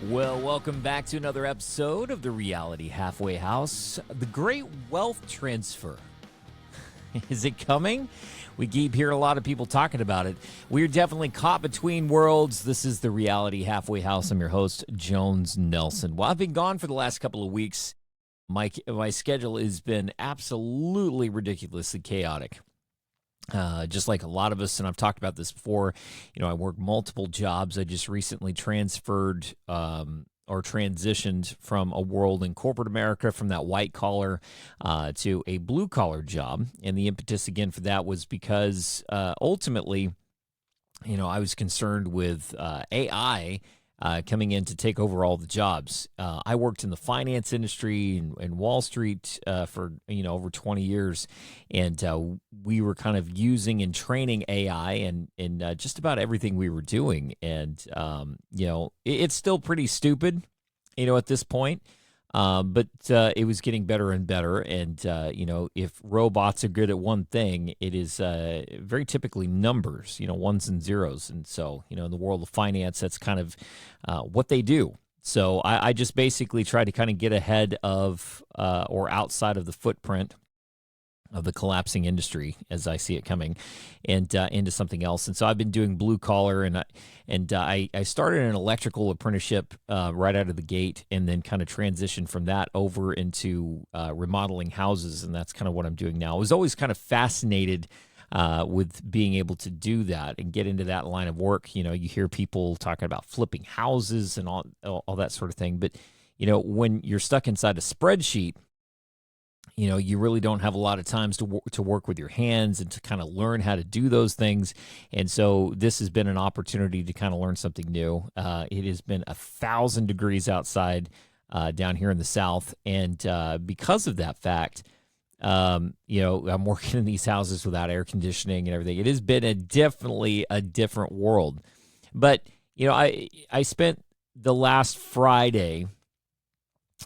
Well, welcome back to another episode of the Reality Halfway House. The Great Wealth Transfer. Is it coming? We keep hearing a lot of people talking about it. We're definitely caught between worlds. This is the Reality Halfway House. I'm your host, Jones Nelson. Well, I've been gone for the last couple of weeks. My schedule has been absolutely ridiculously chaotic. Just like a lot of us, and I've talked about this before, I work multiple jobs. I just recently transferred or transitioned from a world in corporate America, from that white collar to a blue collar job. And the impetus again for that was because ultimately, I was concerned with AI coming in to take over all the jobs. I worked in the finance industry and Wall Street for over 20 years, and we were kind of using and training AI in just about everything we were doing. And it's still pretty stupid, at this point. But it was getting better and better. And, if robots are good at one thing, it is very typically numbers, ones and zeros. And so, in the world of finance, that's kind of what they do. So I just basically try to kind of get ahead of or outside of the footprint of the collapsing industry as I see it coming, and into something else. And so I've been doing blue collar, and I started an electrical apprenticeship right out of the gate, and then kind of transitioned from that over into remodeling houses, and that's kind of what I'm doing now. I was always kind of fascinated with being able to do that and get into that line of work. You hear people talking about flipping houses and all that sort of thing, but when you're stuck inside a spreadsheet, you really don't have a lot of times to work with your hands and to kind of learn how to do those things. And so this has been an opportunity to kind of learn something new. It has been 1,000 degrees outside down here in the South. And because of that fact, I'm working in these houses without air conditioning and everything. It has been definitely a different world. But, I spent the last Friday.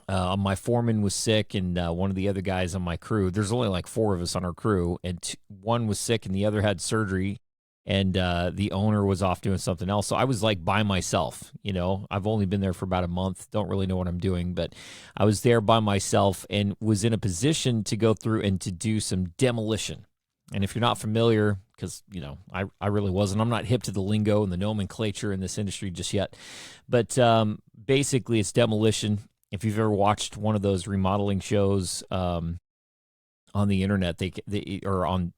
My foreman was sick, and one of the other guys on my crew, there's only like 4 of us on our crew, and one was sick and the other had surgery, and the owner was off doing something else. So I was like by myself. I've only been there for about a month, don't really know what I'm doing, but I was there by myself and was in a position to go through and to do some demolition. And if you're not familiar, because, I really wasn't, I'm not hip to the lingo and the nomenclature in this industry just yet, but basically it's demolition. If you've ever watched one of those remodeling shows on the internet, they or on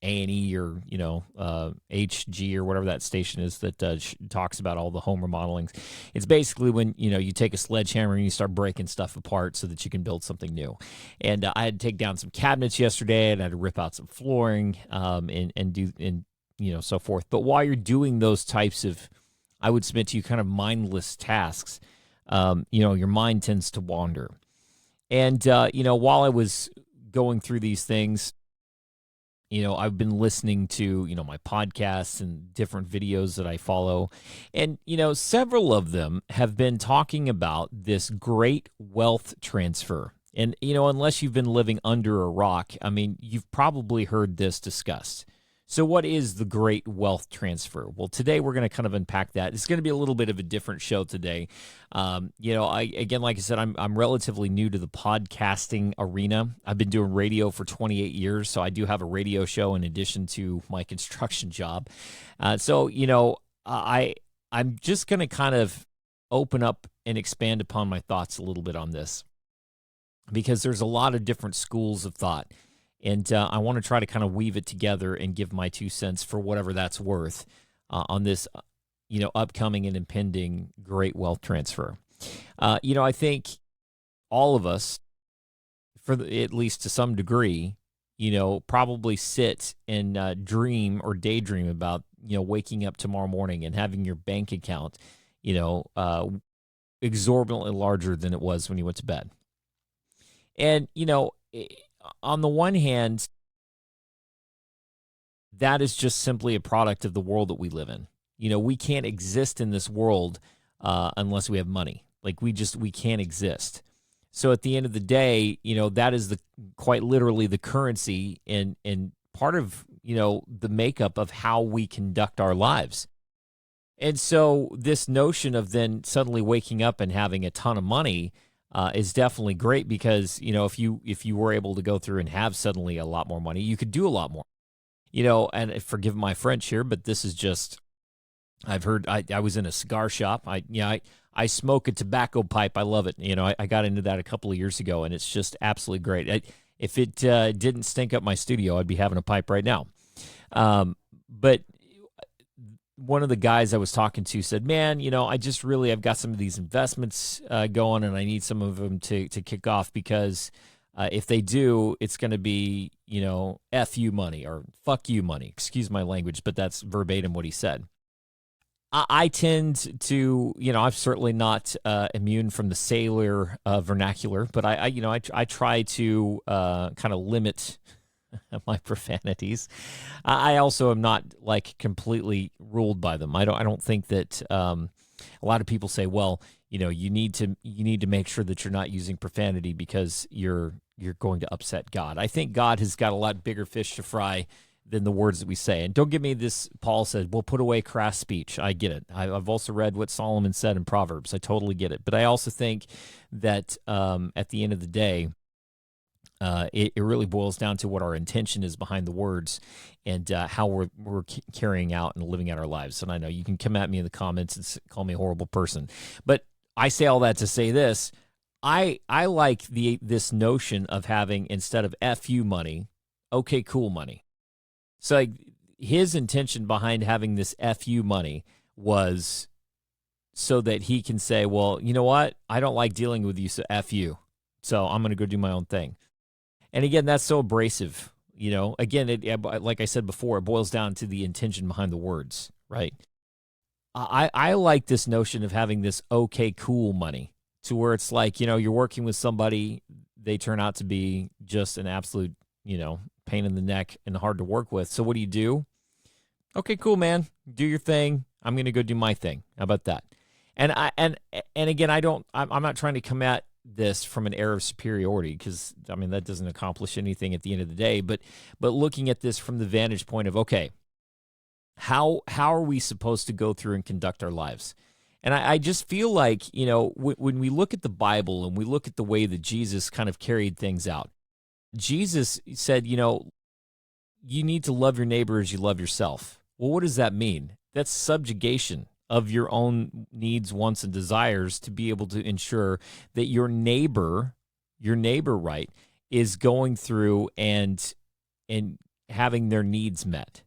A&E or HG or whatever that station is that talks about all the home remodelings. It's basically when you take a sledgehammer and you start breaking stuff apart so that you can build something new. And I had to take down some cabinets yesterday, and I had to rip out some flooring and do so forth. But while you're doing those types of, I would submit to you, kind of mindless tasks, your mind tends to wander. And, while I was going through these things, I've been listening to, my podcasts and different videos that I follow. And, several of them have been talking about this great wealth transfer. And, unless you've been living under a rock, you've probably heard this discussed. So what is the great wealth transfer? Well, today we're going to kind of unpack that. It's going to be a little bit of a different show today. Like I said, I'm relatively new to the podcasting arena. I've been doing radio for 28 years, so I do have a radio show in addition to my construction job. I'm just going to kind of open up and expand upon my thoughts a little bit on this, because there's a lot of different schools of thought. And I want to try to kind of weave it together and give my 2 cents for whatever that's worth on this, upcoming and impending great wealth transfer. I think all of us, at least to some degree, probably sit and dream or daydream about, waking up tomorrow morning and having your bank account, exorbitantly larger than it was when you went to bed. And, on the one hand, that is just simply a product of the world that we live in. We can't exist in this world unless we have money. Like we can't exist. So at the end of the day, that is quite literally the currency and part of, the makeup of how we conduct our lives. And so this notion of then suddenly waking up and having a ton of money is definitely great because, if you were able to go through and have suddenly a lot more money, you could do a lot more. And forgive my French here, but this is just, I've heard, I was in a cigar shop. I smoke a tobacco pipe. I love it. I got into that a couple of years ago, and it's just absolutely great. If it didn't stink up my studio, I'd be having a pipe right now. But one of the guys I was talking to said, man, I've got some of these investments going, and I need some of them to kick off because if they do, it's going to be, F you money or fuck you money. Excuse my language, but that's verbatim what he said. I tend to, I'm certainly not immune from the sailor vernacular, but I try to kind of limit my profanities. I also am not like completely ruled by them. I don't think that a lot of people say, well, you need to make sure that you're not using profanity because you're going to upset God. I think God has got a lot bigger fish to fry than the words that we say. And don't give me this, Paul said, we'll put away crass speech. I get it. I've also read what Solomon said in Proverbs. I totally get it. But I also think that at the end of the day, it really boils down to what our intention is behind the words and how we're carrying out and living out our lives. And I know you can come at me in the comments and call me a horrible person. But I say all that to say this. I like this notion of having, instead of FU money, okay, cool money. So like, his intention behind having this FU money was so that he can say, well, you know what? I don't like dealing with you, so F you. So I'm going to go do my own thing. And again, that's so abrasive. Again, like I said before, it boils down to the intention behind the words, right? I like this notion of having this okay, cool money to where it's like, you're working with somebody, they turn out to be just an absolute, pain in the neck and hard to work with. So what do? Okay, cool, man. Do your thing. I'm going to go do my thing. How about that? And again, I'm not trying to come at this from an air of superiority because, that doesn't accomplish anything at the end of the day. But looking at this from the vantage point of, okay, how are we supposed to go through and conduct our lives? And I just feel like, when we look at the Bible and we look at the way that Jesus kind of carried things out, Jesus said, you need to love your neighbor as you love yourself. Well, what does that mean? That's subjugation of your own needs, wants, and desires to be able to ensure that your neighbor, right, is going through and having their needs met,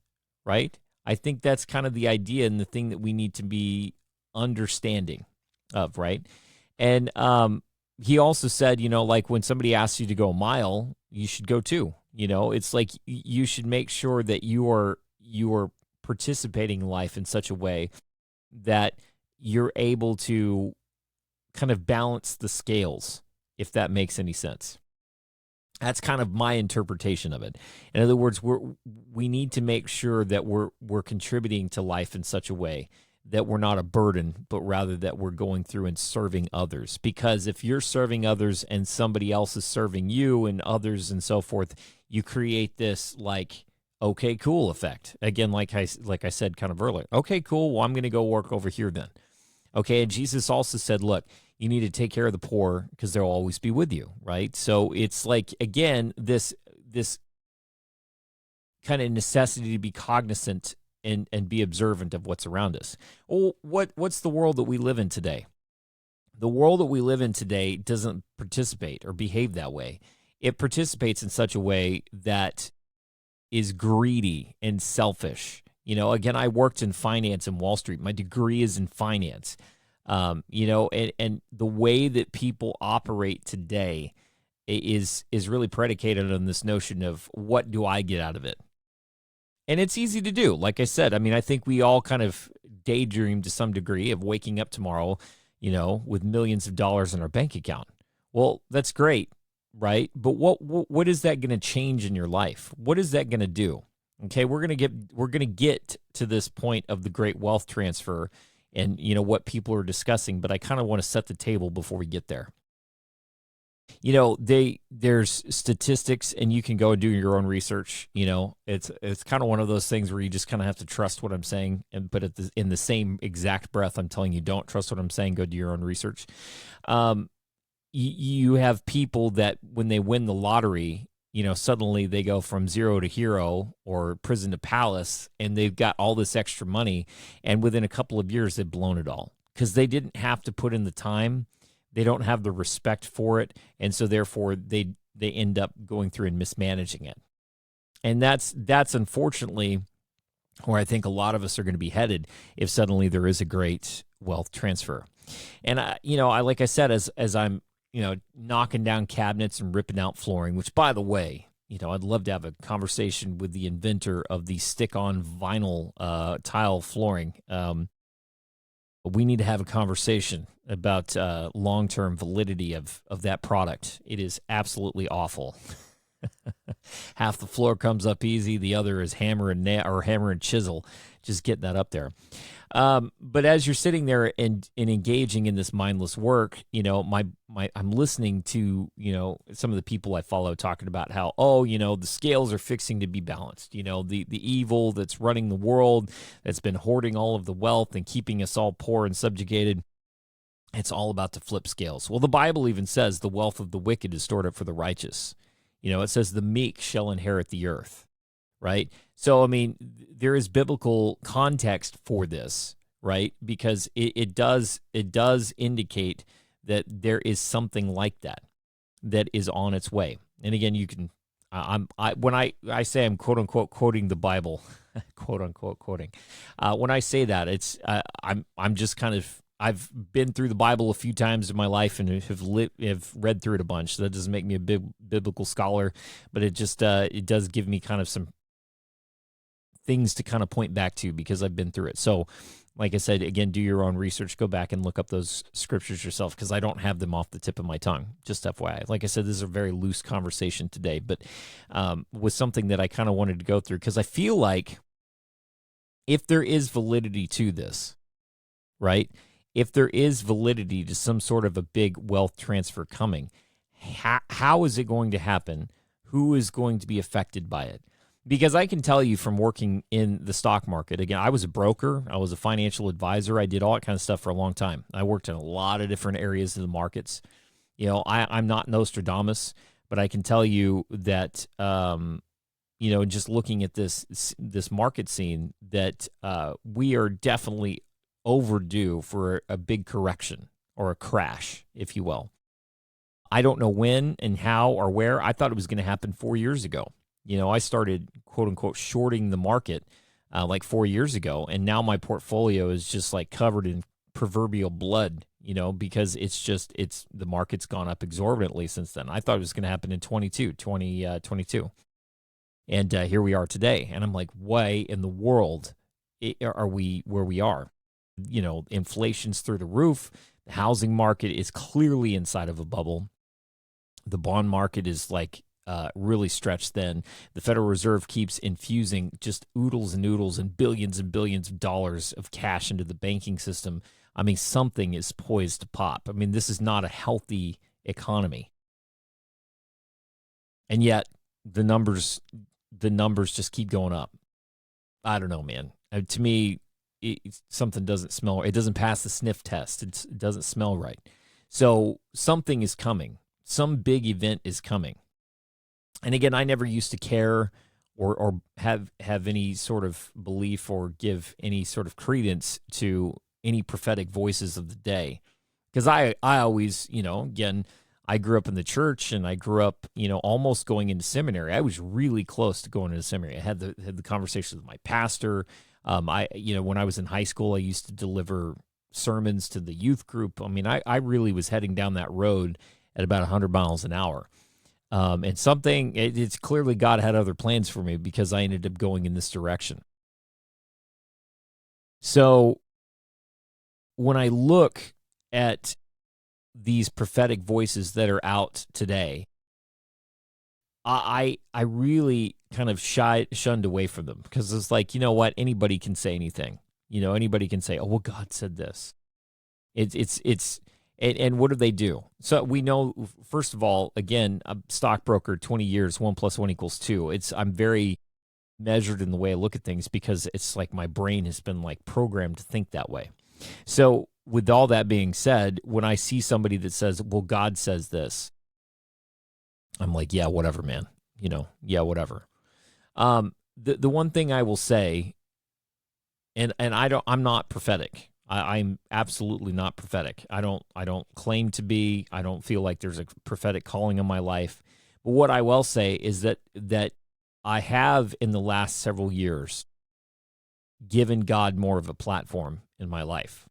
right? I think that's kind of the idea and the thing that we need to be understanding of, right? And he also said, like when somebody asks you to go a mile, you should go two. It's like you should make sure that you are participating in life in such a way that you're able to kind of balance the scales, if that makes any sense. That's kind of my interpretation of it. In other words, we need to make sure that we're contributing to life in such a way that we're not a burden, but rather that we're going through and serving others. Because if you're serving others and somebody else is serving you and others and so forth, you create this like, okay, cool effect. Again, like I said kind of earlier, okay, cool, well, I'm going to go work over here then. Okay, and Jesus also said, look, you need to take care of the poor because they'll always be with you, right? So it's like, again, this kind of necessity to be cognizant and be observant of what's around us. Well, what's the world that we live in today? The world that we live in today doesn't participate or behave that way. It participates in such a way that is greedy and selfish. Again, I worked in finance in Wall Street. My degree is in finance. And the way that people operate today is really predicated on this notion of what do I get out of it? And it's easy to do. Like I said, I think we all kind of daydream to some degree of waking up tomorrow, with millions of dollars in our bank account. Well, that's great, right? But what is that going to change in your life? What is that going to do? Okay, we're going to get to this point of the great wealth transfer and what people are discussing, but I kind of want to set the table before we get there. There's statistics, and you can go and do your own research. It's kind of one of those things where you just kind of have to trust what I'm saying, but in the same exact breath, I'm telling you, don't trust what I'm saying. Go do your own research. You have people that when they win the lottery, suddenly they go from zero to hero or prison to palace, and they've got all this extra money, and within a couple of years, they've blown it all because they didn't have to put in the time. They don't have the respect for it, and so therefore they end up going through and mismanaging it. And that's unfortunately where I think a lot of us are going to be headed if suddenly there is a great wealth transfer. And like I said, as I'm knocking down cabinets and ripping out flooring, which, by the way, I'd love to have a conversation with the inventor of the stick-on vinyl tile flooring. We need to have a conversation about long-term validity of that product. It is absolutely awful. Half the floor comes up easy, the other is hammer and chisel, just getting that up there. But as you're sitting there and engaging in this mindless work, I'm listening to some of the people I follow talking about how the scales are fixing to be balanced. The evil that's running the world, that's been hoarding all of the wealth and keeping us all poor and subjugated. It's all about to flip scales. Well, the Bible even says the wealth of the wicked is stored up for the righteous. It says the meek shall inherit the earth, right? So, there is biblical context for this, right? Because it does indicate that there is something like that is on its way. And again, you can, when I say I'm quote unquote quoting the Bible, quote unquote quoting, when I say that, it's I'm just kind of, I've been through the Bible a few times in my life and have read through it a bunch. So that doesn't make me a biblical scholar, but it just it does give me kind of some things to kind of point back to because I've been through it. So, like I said, again, do your own research. Go back and look up those scriptures yourself because I don't have them off the tip of my tongue. Just FYI. Like I said, this is a very loose conversation today, but was something that I kind of wanted to go through because I feel like if there is validity to this, right? If there is validity to some sort of a big wealth transfer coming, how is it going to happen? Who is going to be affected by it? Because I can tell you from working in the stock market, again, I was a broker, I was a financial advisor, I did all that kind of stuff for a long time. I worked in a lot of different areas of the markets. I'm not Nostradamus, but I can tell you that, just looking at this market scene, that we are definitely overdue for a big correction or a crash, if you will. I don't know when and how or where. I thought it was going to happen 4 years ago. I started, quote unquote, shorting the market like 4 years ago. And now my portfolio is just like covered in proverbial blood, because the market's gone up exorbitantly since then. I thought it was going to happen in 2022. And here we are today. And I'm like, why in the world are we where we are? Inflation's through the roof. The housing market is clearly inside of a bubble. The bond market is really stretched thin. The Federal Reserve keeps infusing just oodles and billions of dollars of cash into the banking system. Something is poised to pop. This is not a healthy economy. And yet the numbers just keep going up. I don't know, man. To me, something doesn't smell. It doesn't pass the sniff test. It doesn't smell right. So something is coming. Some big event is coming. And again, I never used to care or have any sort of belief or give any sort of credence to any prophetic voices of the day. Because I always, again, I grew up in the church and I grew up, almost going into seminary. I was really close to going into seminary. I had the conversations with my pastor. When I was in high school, I used to deliver sermons to the youth group. I really was heading down that road at about 100 miles an hour. And it's clearly God had other plans for me because I ended up going in this direction. So when I look at these prophetic voices that are out today, I really kind of shunned away from them because it's like, you know what? Anybody can say anything. Anybody can say, oh, well, God said this. It's And what do they do? So we know, first of all, again, a stockbroker, 20 years, 1 + 1 = 2. I'm very measured in the way I look at things because it's like my brain has been like programmed to think that way. So with all that being said, when I see somebody that says, well, God says this, I'm like, yeah, whatever, man. Yeah, whatever. The one thing I will say, and I'm not prophetic. I'm absolutely not prophetic. I don't claim to be. I don't feel like there's a prophetic calling in my life. But what I will say is that I have in the last several years given God more of a platform in my life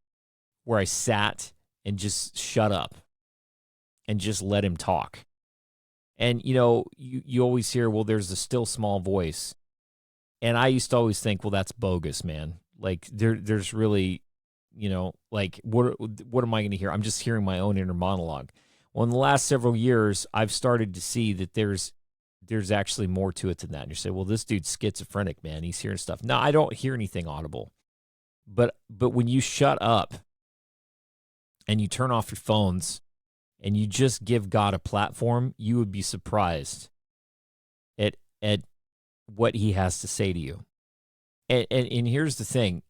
where I sat and just shut up and just let him talk. And, you always hear, well, there's a still small voice. And I used to always think, well, that's bogus, man. Like there's really, like what am I going to hear? I'm just hearing my own inner monologue. Well, in the last several years, I've started to see that there's actually more to it than that. And you say, well, this dude's schizophrenic, man. He's hearing stuff. No, I don't hear anything audible. But when you shut up and you turn off your phones and you just give God a platform, you would be surprised at what he has to say to you. And here's the thing.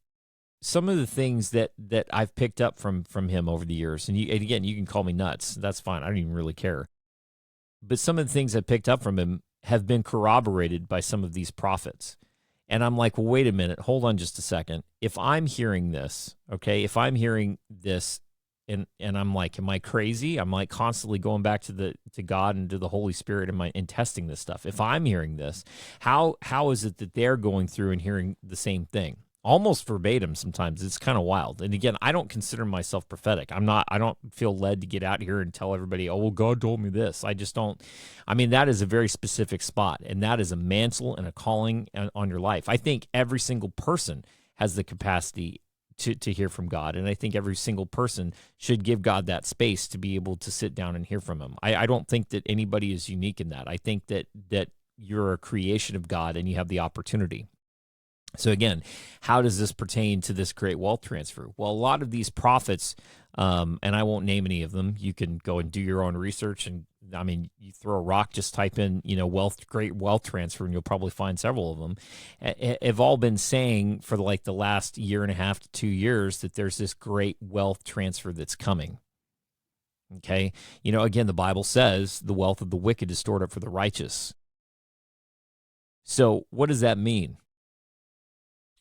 Some of the things that I've picked up from him over the years, and again, you can call me nuts. That's fine. I don't even really care. But some of the things I picked up from him have been corroborated by some of these prophets. And I'm like, well, wait a minute. Hold on just a second. If I'm hearing this, okay, if I'm hearing this and I'm like, am I crazy? I'm like constantly going back to God and to the Holy Spirit and testing this stuff. If I'm hearing this, how is it that they're going through and hearing the same thing? Almost verbatim sometimes. It's kind of wild. And again, I don't consider myself prophetic. I don't feel led to get out here and tell everybody, oh, well, God told me this. I just don't. I mean, that is a very specific spot, and that is a mantle and a calling on your life. I think every single person has the capacity to hear from God, and I think every single person should give God that space to be able to sit down and hear from him. I don't think that anybody is unique in that. I think that you're a creation of God and you have the opportunity. So again, how does this pertain to this great wealth transfer? Well, a lot of these prophets, and I won't name any of them. You can go and do your own research, and I mean, you throw a rock, just type in, great wealth transfer, and you'll probably find several of them. Have all been saying for like the last 1.5 to 2 years that there's this great wealth transfer that's coming. Okay, again, the Bible says the wealth of the wicked is stored up for the righteous. So what does that mean?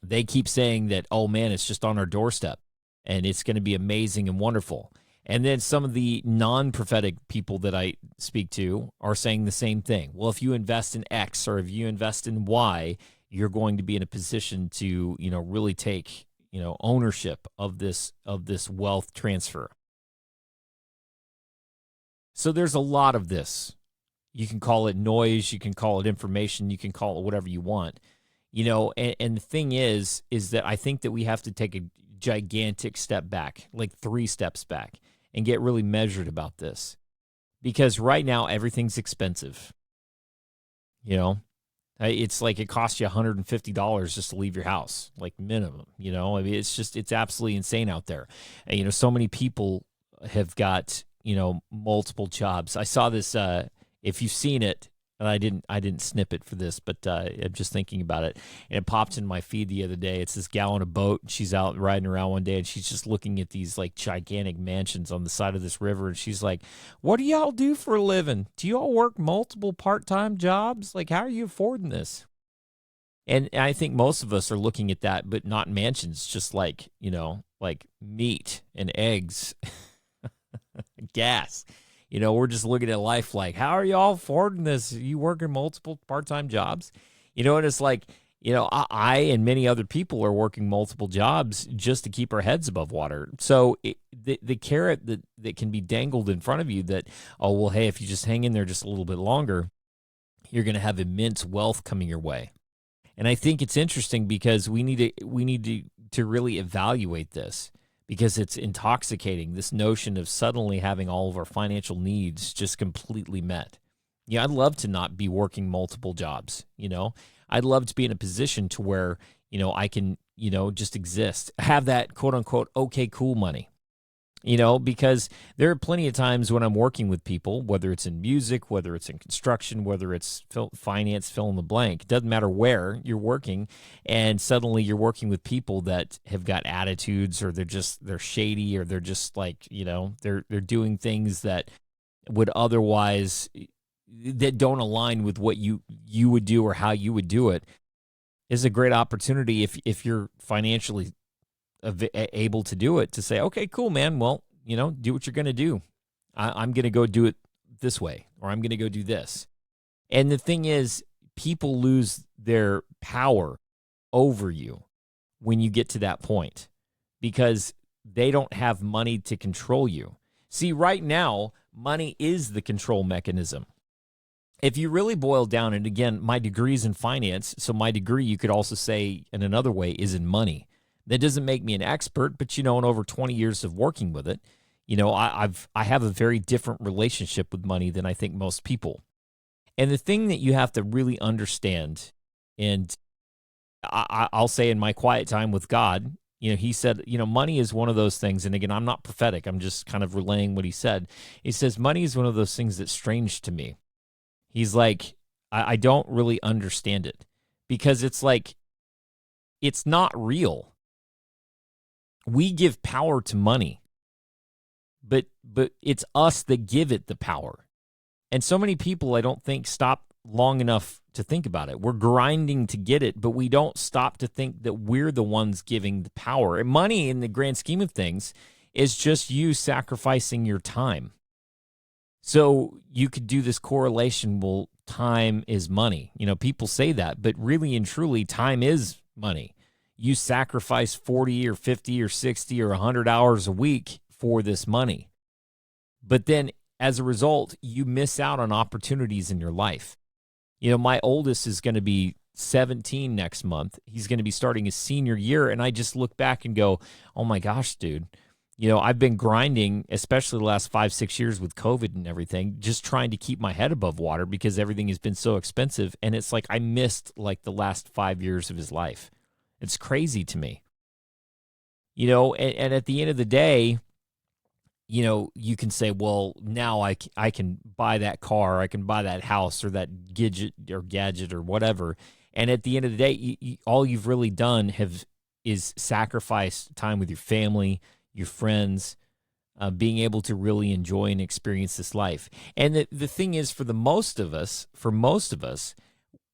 They keep saying that, oh man, it's just on our doorstep and it's going to be amazing and wonderful. And then some of the non-prophetic people that I speak to are saying the same thing. Well, if you invest in X or if you invest in Y, you're going to be in a position to, really take, ownership of this wealth transfer. So there's a lot of this. You can call it noise, you can call it information, you can call it whatever you want. And the thing is that I think that we have to take a gigantic step back, like 3 steps back, and get really measured about this. Because right now, everything's expensive. It's like it costs you $150 just to leave your house, like minimum, I mean, it's absolutely insane out there. And, so many people have got, multiple jobs. I saw this, if you've seen it, and I didn't snip it for this, but I'm just thinking about it. And it popped in my feed the other day. It's this gal on a boat. She's out riding around one day, and she's just looking at these like gigantic mansions on the side of this river. And she's like, "What do y'all do for a living? Do y'all work multiple part-time jobs? Like, how are you affording this?" And I think most of us are looking at that, but not mansions, just like, like meat and eggs, gas. We're just looking at life like, how are y'all affording this? Are you working multiple part-time jobs? And it's like, I and many other people are working multiple jobs just to keep our heads above water. So the carrot that can be dangled in front of you that, oh, well, hey, if you just hang in there just a little bit longer, you're going to have immense wealth coming your way. And I think it's interesting because we need to really evaluate this. Because it's intoxicating, this notion of suddenly having all of our financial needs just completely met. I'd love to not be working multiple jobs, I'd love to be in a position to where, I can, just exist, have that quote unquote, okay, cool money. Because there are plenty of times when I'm working with people, whether it's in music, whether it's in construction, whether it's finance, fill in the blank. It doesn't matter where you're working, and suddenly you're working with people that have got attitudes, or they're shady, or they're just like, they're doing things that would otherwise that don't align with what you would do or how you would do it. Is a great opportunity if you're financially able to do it, to say, okay, cool, man. Well, do what you're going to do. I'm going to go do it this way, or I'm going to go do this. And the thing is, people lose their power over you when you get to that point, because they don't have money to control you. See, right now, money is the control mechanism. If you really boil down, and again, my degree's in finance, so my degree, you could also say in another way, is in money. That doesn't make me an expert, but in over 20 years of working with it, I have a very different relationship with money than I think most people. And the thing that you have to really understand, and I'll say in my quiet time with God, he said, money is one of those things. And again, I'm not prophetic. I'm just kind of relaying what he said. He says, money is one of those things that's strange to me. He's like, I don't really understand it, because it's like, it's not real. We give power to money, but it's us that give it the power. And so many people, I don't think, stop long enough to think about it. We're grinding to get it, but we don't stop to think that we're the ones giving the power. And money, in the grand scheme of things, is just you sacrificing your time. So you could do this correlation, well, time is money. People say that, but really and truly, time is money. You sacrifice 40 or 50 or 60 or 100 hours a week for this money. But then as a result, you miss out on opportunities in your life. My oldest is going to be 17 next month. He's going to be starting his senior year. And I just look back and go, oh my gosh, dude, I've been grinding, especially the last 5-6 years with COVID and everything, just trying to keep my head above water because everything has been so expensive. And it's like I missed like the last 5 years of his life. It's crazy to me, and at the end of the day, you can say, well, now I can buy that car, I can buy that house or that gadget or whatever. And at the end of the day, all you've really done is sacrifice time with your family, your friends, being able to really enjoy and experience this life. And the thing is, for most of us,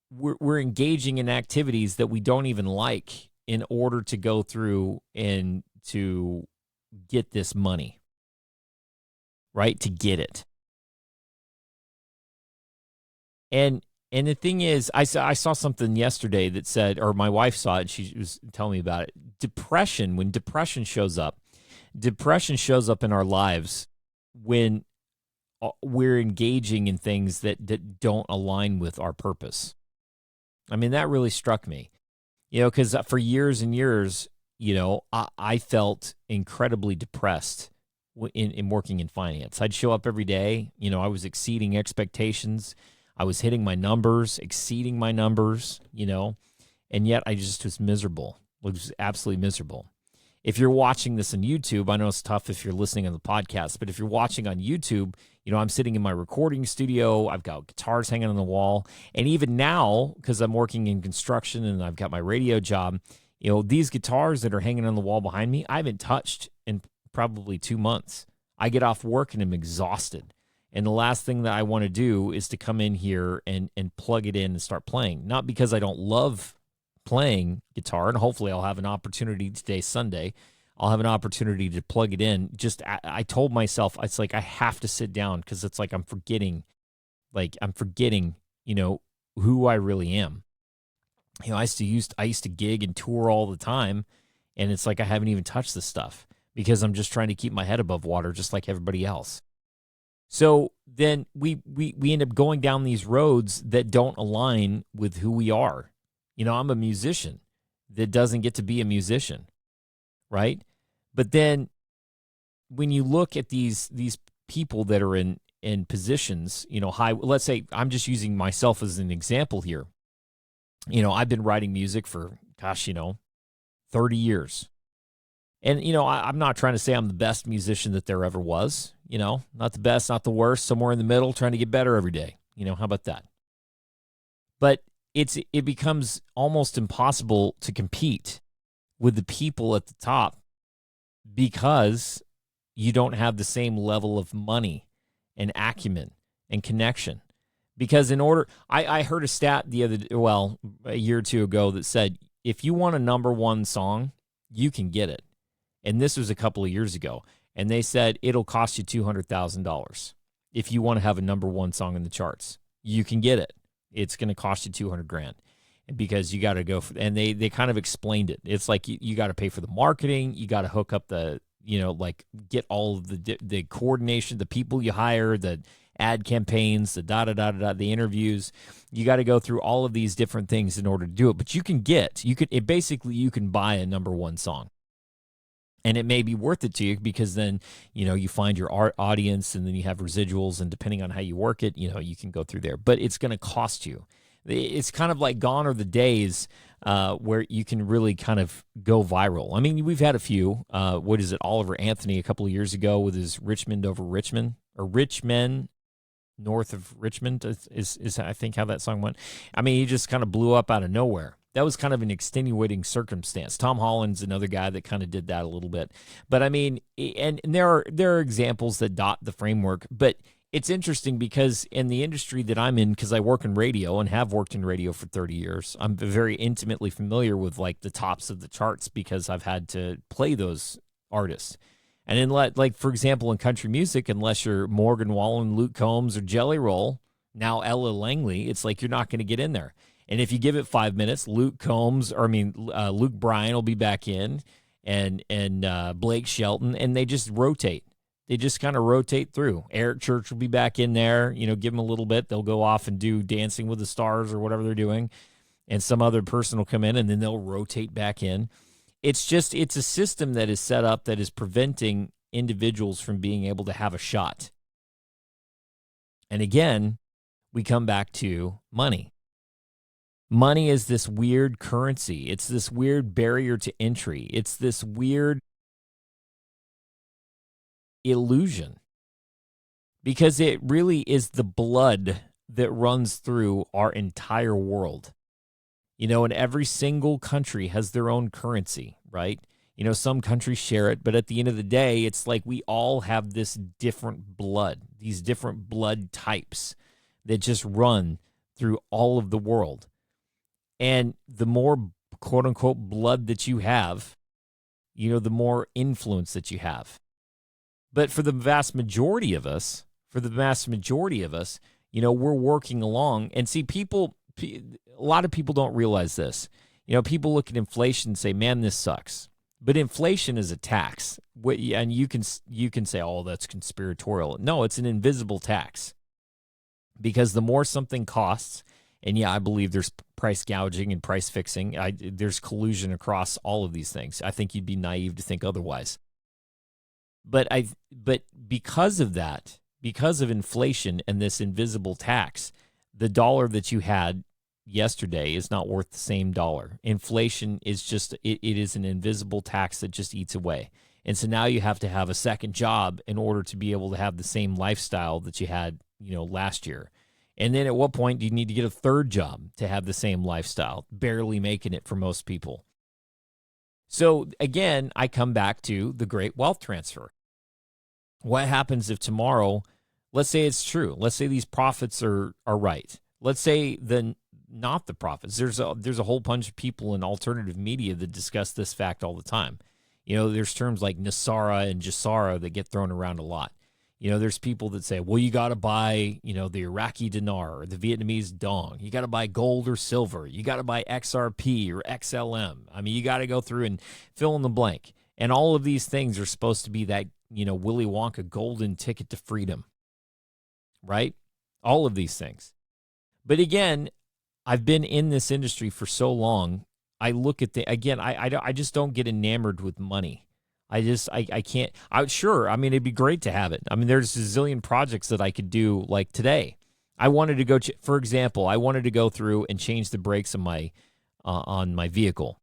we're engaging in activities that we don't even like in order to go through and to get this money, right? To get it. And the thing is, I saw something yesterday that said, or my wife saw it, she was telling me about it. When depression shows up in our lives when we're engaging in things that don't align with our purpose. I mean, that really struck me, because for years and years, I felt incredibly depressed in working in finance. I'd show up every day. I was exceeding expectations. I was hitting my numbers, exceeding my numbers, and yet I just was miserable. It was absolutely miserable. If you're watching this on YouTube, I know it's tough if you're listening on the podcast, but if you're watching on YouTube, I'm sitting in my recording studio. I've got guitars hanging on the wall. And even now, because I'm working in construction and I've got my radio job, these guitars that are hanging on the wall behind me, I haven't touched in probably 2 months. I get off work and I'm exhausted. And the last thing that I want to do is to come in here and plug it in and start playing. Not because I don't love playing guitar, and hopefully I'll have an opportunity today, Sunday. I'll have an opportunity to plug it in. Just I told myself, it's like I have to sit down because it's like I'm forgetting, who I really am. I used to gig and tour all the time, and it's like I haven't even touched this stuff because I'm just trying to keep my head above water, just like everybody else. So then we end up going down these roads that don't align with who we are. I'm a musician that doesn't get to be a musician, right? But then when you look at these people that are in positions, high, let's say I'm just using myself as an example here. I've been writing music for, 30 years. And, I'm not trying to say I'm the best musician that there ever was, not the best, not the worst, somewhere in the middle, trying to get better every day. How about that? But it becomes almost impossible to compete with the people at the top because you don't have the same level of money and acumen and connection. Because I heard a stat a year or two ago that said, if you want a number one song, you can get it. And this was a couple of years ago. And they said it'll cost you $200,000 if you want to have a number one song in the charts. You can get it. It's going to cost you $200,000 because you got to go and they kind of explained it. It's like you got to pay for the marketing. You got to hook up the, get all of the coordination, the people you hire, the ad campaigns, the the interviews. You got to go through all of these different things in order to do it. But you can buy a number one song. And it may be worth it to you because then, you find your audience and then you have residuals. And depending on how you work it, you can go through there. But it's going to cost you. It's kind of like gone are the days where you can really kind of go viral. I mean, we've had a few. Oliver Anthony a couple of years ago with his Richmond over Richmond, or Rich Men North of Richmond is I think how that song went. I mean, he just kind of blew up out of nowhere. That was kind of an extenuating circumstance. Tom Holland's another guy that kind of did that a little bit. But I mean, and there are examples that dot the framework, but it's interesting because in the industry that I'm in, because I work in radio and have worked in radio for 30 years, I'm very intimately familiar with like the tops of the charts because I've had to play those artists. And for example, in country music, unless you're Morgan Wallen, Luke Combs, or Jelly Roll, now Ella Langley, it's like you're not going to get in there. And if you give it 5 minutes, Luke Bryan will be back in, and Blake Shelton, and they just rotate. They just kind of rotate through. Eric Church will be back in there. Give them a little bit. They'll go off and do Dancing with the Stars or whatever they're doing, and some other person will come in, and then they'll rotate back in. It's a system that is set up that is preventing individuals from being able to have a shot. And again, we come back to money. Money is this weird currency. It's this weird barrier to entry. It's this weird illusion because it really is the blood that runs through our entire world. And every single country has their own currency, right? Some countries share it, but at the end of the day, it's like we all have this different blood, these different blood types that just run through all of the world. And the more quote unquote blood that you have, the more influence that you have. But for the vast majority of us, we're working along. And see, a lot of people don't realize this. People look at inflation and say, man, this sucks. But inflation is a tax. And you can say, oh, that's conspiratorial. No, it's an invisible tax. Because the more something costs, and yeah, I believe there's price gouging and price fixing. There's collusion across all of these things. I think you'd be naive to think otherwise. But because of that, because of inflation and this invisible tax, the dollar that you had yesterday is not worth the same dollar. Inflation is just, it is an invisible tax that just eats away. And so now you have to have a second job in order to be able to have the same lifestyle that you had, last year. And then at what point do you need to get a third job to have the same lifestyle? Barely making it for most people. So again, I come back to the great wealth transfer. What happens if tomorrow, let's say it's true. Let's say these prophets are right. Let's say not the prophets. There's a whole bunch of people in alternative media that discuss this fact all the time. There's terms like Nasara and Jasara that get thrown around a lot. There's people that say, well, you got to buy, the Iraqi dinar or the Vietnamese dong. You got to buy gold or silver. You got to buy XRP or XLM. I mean, you got to go through and fill in the blank. And all of these things are supposed to be that, Willy Wonka golden ticket to freedom, right? All of these things. But again, I've been in this industry for so long. I look at I just don't get enamored with money. I can't. It'd be great to have it. I mean, there's a zillion projects that I could do like today. I wanted to go, for example, I wanted to go through and change the brakes on my vehicle.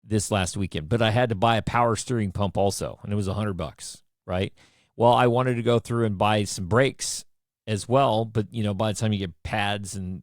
this last weekend, but I had to buy a power steering pump also, and it was $100, right? Well, I wanted to go through and buy some brakes as well, but by the time you get pads and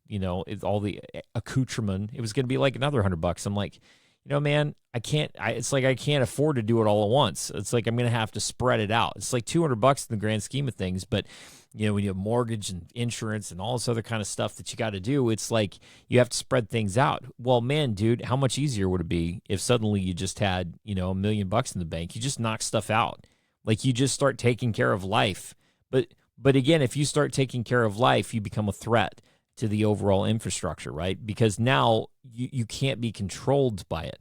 all the accoutrement, it was going to be like another $100. I'm like, man, it's like I can't afford to do it all at once. It's like I'm going to have to spread it out. It's like $200 in the grand scheme of things, but when you have mortgage and insurance and all this other kind of stuff that you got to do, it's like you have to spread things out. Well, man, dude, how much easier would it be if suddenly you just had, $1 million in the bank? You just knock stuff out. Like you just start taking care of life. But again, if you start taking care of life, you become a threat to the overall infrastructure, right? Because now you can't be controlled by it.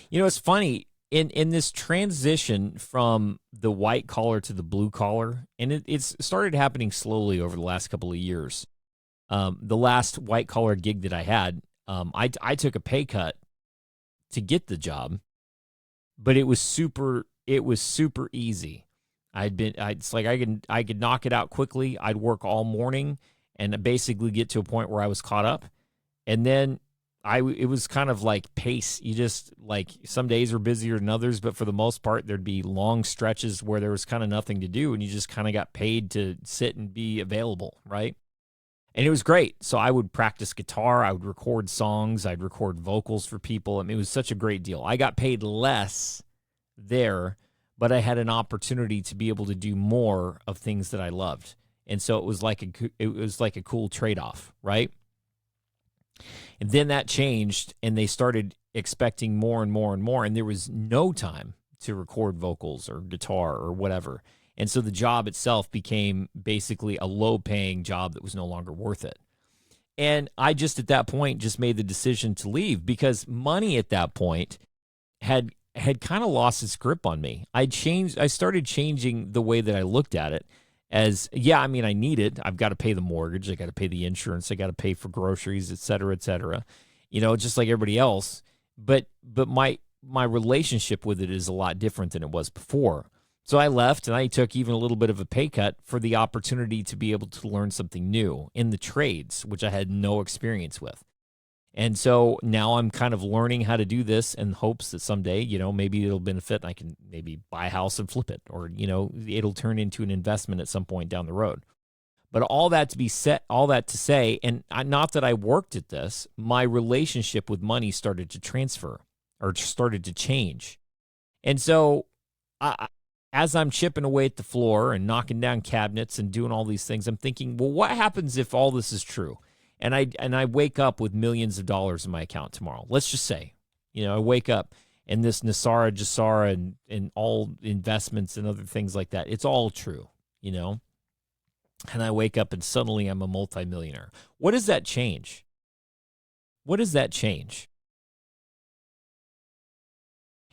It's funny, in this transition from the white collar to the blue collar, and it's started happening slowly over the last couple of years. The last white collar gig that I had, I took a pay cut to get the job, but it was super easy. It's like I could knock it out quickly. I'd work all morning and basically get to a point where I was caught up. And then it was kind of like pace. You just, like, some days were busier than others, but for the most part, there'd be long stretches where there was kind of nothing to do, and you just kind of got paid to sit and be available, right? And it was great. So I would practice guitar. I would record songs. I'd record vocals for people. I mean, it was such a great deal. I got paid less there, but I had an opportunity to be able to do more of things that I loved. And so it was like a cool trade-off, right? And then that changed, and they started expecting more and more and more, and there was no time to record vocals or guitar or whatever. And so the job itself became basically a low-paying job that was no longer worth it. And I just, at that point, just made the decision to leave, because money at that point had kind of lost its grip on me. I started changing the way that I looked at it as, I need it. I've got to pay the mortgage. I got to pay the insurance. I got to pay for groceries, et cetera, just like everybody else. But my relationship with it is a lot different than it was before. So I left, and I took even a little bit of a pay cut for the opportunity to be able to learn something new in the trades, which I had no experience with. And so now I'm kind of learning how to do this in hopes that someday, maybe it'll benefit and I can maybe buy a house and flip it, or, it'll turn into an investment at some point down the road. But all that to say, and not that I worked at this, my relationship with money started to transfer or started to change. And so as I'm chipping away at the floor and knocking down cabinets and doing all these things, I'm thinking, well, what happens if all this is true? And I wake up with millions of dollars in my account tomorrow. Let's just say, I wake up and this NESARA, GESARA, and all investments and other things like that, it's all true, And I wake up and suddenly I'm a multimillionaire. What does that change? What does that change?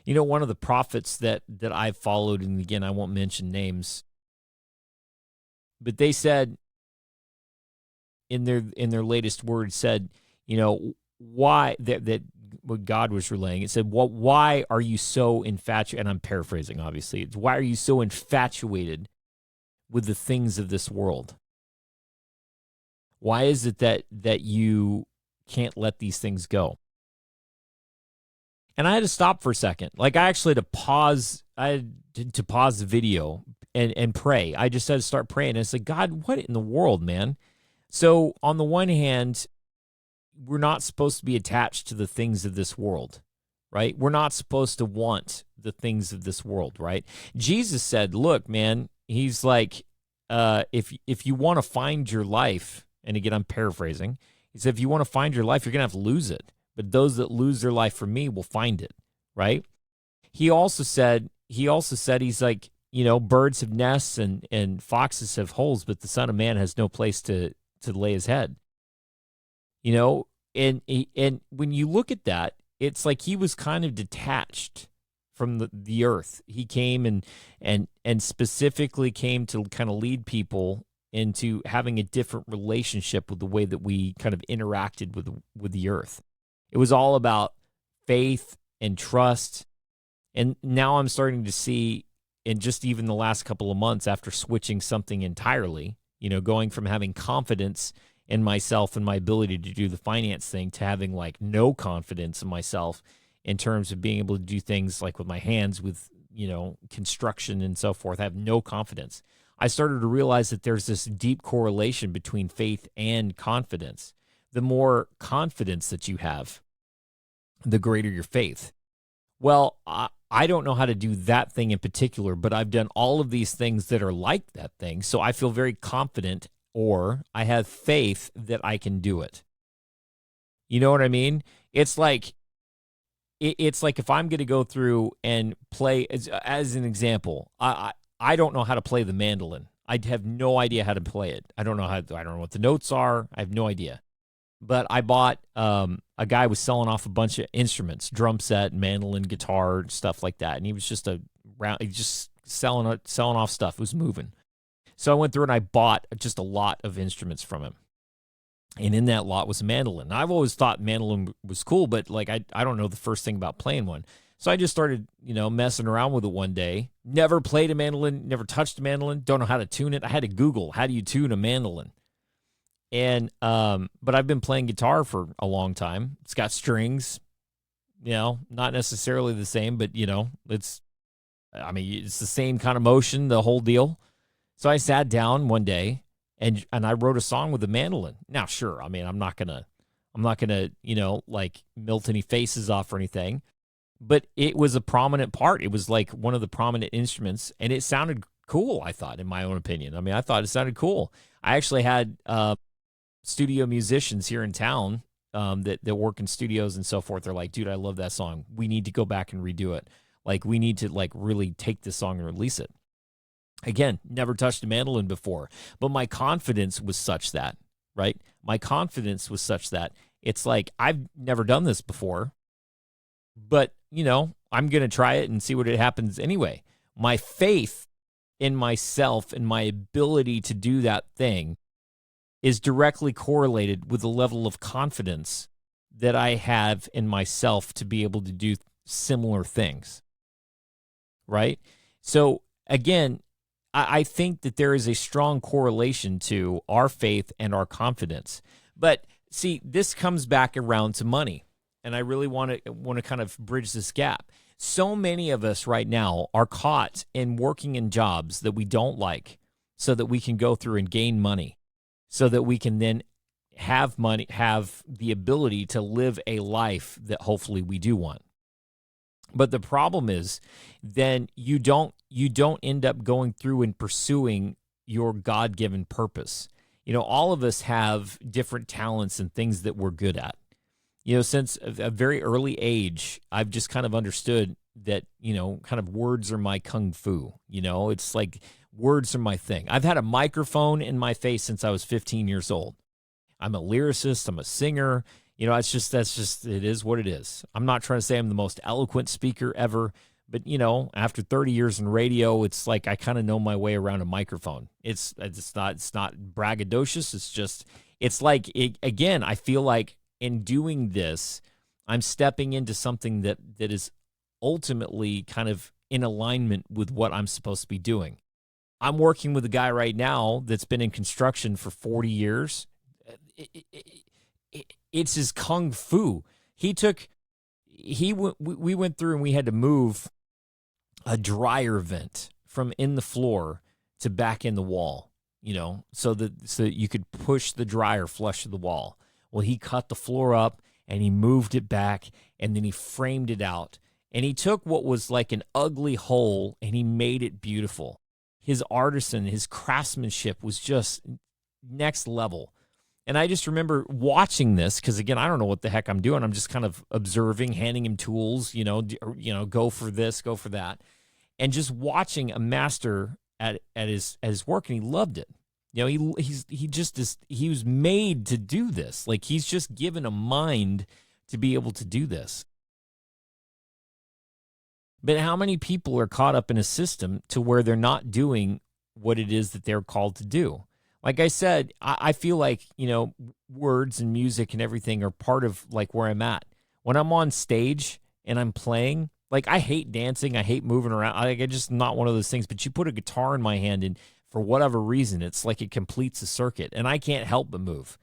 One of the prophets that I've followed, and again, I won't mention names, but they said, in their latest words, said, why that what God was relaying. It said, why are you so infatuated? And I'm paraphrasing, obviously. It's, why are you so infatuated with the things of this world? Why is it that you can't let these things go? And I had to stop for a second. Like, I actually had to pause. I had to pause the video and pray. I just had to start praying. And I said, God, what in the world, man? So on the one hand, we're not supposed to be attached to the things of this world, right? We're not supposed to want the things of this world, right? Jesus said, look, man, he's like, if you want to find your life, and again, I'm paraphrasing, he said, if you want to find your life, you're going to have to lose it. But those that lose their life for me will find it, right? He also said, he's like, birds have nests and foxes have holes, but the Son of Man has no place to lay his head. And when you look at that, it's like he was kind of detached from the earth. He came and specifically came to kind of lead people into having a different relationship with the way that we kind of interacted with the earth. It was all about faith and trust. And now I'm starting to see, in just even the last couple of months after switching something entirely, going from having confidence in myself and my ability to do the finance thing to having like no confidence in myself in terms of being able to do things like with my hands, with, construction and so forth. I have no confidence. I started to realize that there's this deep correlation between faith and confidence. The more confidence that you have, the greater your faith. Well, I don't know how to do that thing in particular, but I've done all of these things that are like that thing. So I feel very confident, or I have faith that I can do it. You know what I mean? It's like if I'm going to go through and play, as an example, I don't know how to play the mandolin. I have no idea how to play it. I don't know what the notes are. I have no idea. But I bought, a guy was selling off a bunch of instruments, drum set, mandolin, guitar, stuff like that. And he was just selling off stuff. It was moving. So I went through and I bought just a lot of instruments from him. And in that lot was a mandolin. Now, I've always thought mandolin was cool, but like I don't know the first thing about playing one. So I just started, messing around with it one day. Never played a mandolin, never touched a mandolin, don't know how to tune it. I had to Google, how do you tune a mandolin? And but I've been playing guitar for a long time. It's got strings, not necessarily the same, but it's the same kind of motion, the whole deal. So I sat down one day and I wrote a song with the mandolin. Now, sure, I'm not gonna like melt any faces off or anything, but it was a prominent part. It was like one of the prominent instruments, and it sounded cool, I thought, in my own opinion. I thought it sounded cool. I actually had studio musicians here in town that work in studios and so forth. They're like, dude, I love that song. We need to go back and redo it. Like, we need to like really take this song and release it. Again, never touched a mandolin before, but my confidence was such that, right? My confidence was such that it's like, I've never done this before, but I'm going to try it and see what it happens anyway. My faith in myself and my ability to do that thing is directly correlated with the level of confidence that I have in myself to be able to do similar things, right? So again, I think that there is a strong correlation to our faith and our confidence. But see, this comes back around to money, and I really want to kind of bridge this gap. So many of us right now are caught in working in jobs that we don't like so that we can go through and gain money, so that we can then have money, have the ability to live a life that hopefully we do want. But the problem is then you don't end up going through and pursuing your God-given purpose. All of us have different talents and things that we're good at. Since a very early age, I've just kind of understood that, kind of words are my kung fu. It's like words are my thing. I've had a microphone in my face since I was 15 years old. I'm a lyricist. I'm a singer. That's just it is what it is. I'm not trying to say I'm the most eloquent speaker ever, but after 30 years in radio, it's like I kind of know my way around a microphone. It's not braggadocious. It's like again, I feel like in doing this, I'm stepping into something that is ultimately kind of in alignment with what I'm supposed to be doing. I'm working with a guy right now that's been in construction for 40 years. It's his kung fu. We went through and we had to move a dryer vent from in the floor to back in the wall, so that you could push the dryer flush to the wall. Well, he cut the floor up and he moved it back and then he framed it out. And he took what was like an ugly hole and he made it beautiful. His his craftsmanship was just next level. And I just remember watching this because, again, I don't know what the heck I'm doing. I'm just kind of observing, handing him tools, go for this, go for that. And just watching a master at his work, and he loved it. He was made to do this. Like, he's just given a mind to be able to do this. But how many people are caught up in a system to where they're not doing what it is that they're called to do? Like I said, I feel like, words and music and everything are part of like where I'm at. When I'm on stage and I'm playing, like, I hate dancing. I hate moving around. I'm just not one of those things. But you put a guitar in my hand and for whatever reason, it's like it completes a circuit and I can't help but move.